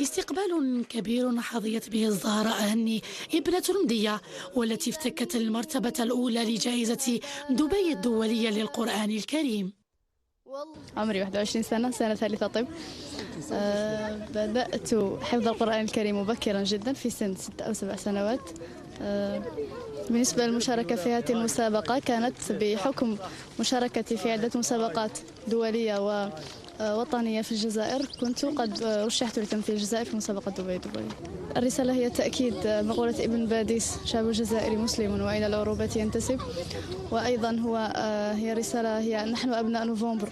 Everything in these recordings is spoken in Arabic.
استقبال كبير حظيت به الزهراء هني ابنة المدية، والتي افتكت المرتبة الأولى لجائزة دبي الدولية للقرآن الكريم. عمري 21 سنة، سنة ثالثة طب. بدأت حفظ القرآن الكريم مبكرا جدا في سن 6 أو 7 سنوات. بالنسبة للمشاركة في هذه المسابقة كانت بحكم مشاركتي في عدة مسابقات دولية ووطنية في الجزائر، كنت قد رشحت لتمثيل الجزائر في مسابقة دبي. الرسالة هي تأكيد مقولة ابن باديس: شعب الجزائر مسلم وإلى العروبة ينتسب. وأيضا هي رسالة، هي نحن أبناء نوفمبر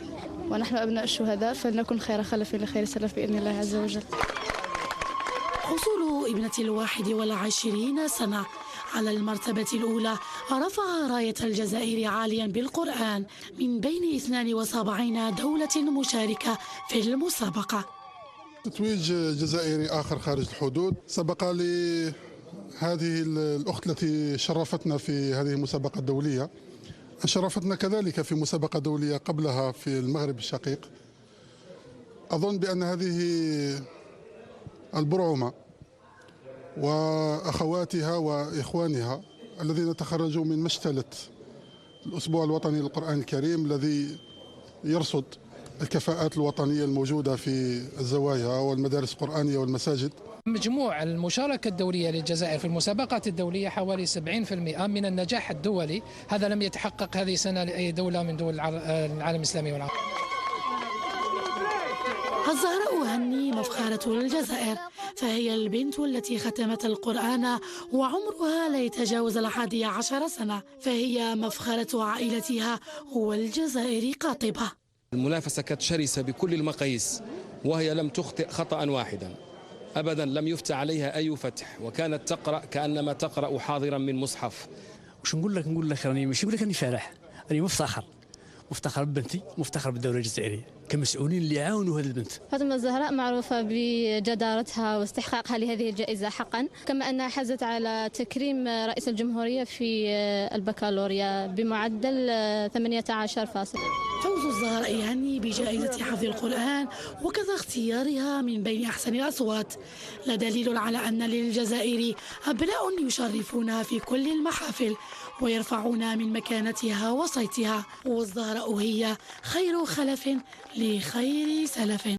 ونحن أبناء الشهداء، فلنكن خير خلف لخير سلف بإذن الله عز وجل. حصول ابنة 21 سنة على المرتبة الأولى رفع راية الجزائر عاليا بالقرآن من بين 72 دولة مشاركة في المسابقة. تتويج جزائري آخر خارج الحدود. سبق لي هذه الأخت التي شرفتنا في هذه المسابقة الدولية، شرفتنا كذلك في مسابقة دولية قبلها في المغرب الشقيق. أظن بأن هذه البرعومة وأخواتها وإخوانها الذين تخرجوا من مشتلة الأسبوع الوطني للقرآن الكريم الذي يرصد الكفاءات الوطنية الموجودة في الزوايا والمدارس القرآنية والمساجد. مجموع المشاركة الدولية للجزائر في المسابقات الدولية حوالي 70% من النجاح الدولي. هذا لم يتحقق هذه السنة لأي دولة من دول العالم الإسلامي والعربي. الزهراء هني مفخرة الجزائر، فهي البنت التي ختمت القرآن وعمرها لا يتجاوز 11 سنة، فهي مفخرة عائلتها والجزائر قاطبة. المنافسة كانت شرسة بكل المقاييس، وهي لم تخطئ خطأ واحدا أبدا، لم يفتح عليها أي فتح، وكانت تقرأ كأنما تقرأ حاضرا من مصحف. وش نقول لك راني ماشي نقول لك راني فرح، راني مفتخر ببنتي، مفتخر بالدولة الجزائرية كمسؤولين اللي عاونوا هذه البنت. فاطمة الزهراء معروفة بجدارتها واستحقاقها لهذه الجائزة حقا، كما أنها حازت على تكريم رئيس الجمهورية في البكالوريا بمعدل 18 فاصل. فوز الزهراء هني بجائزة حفظ القرآن وكذا اختيارها من بين أحسن الأصوات لدليل على أن للجزائر أبناء يشرفونها في كل المحافل ويرفعون من مكانتها وصيتها، والزهراء هي خير خلف لخير سلف.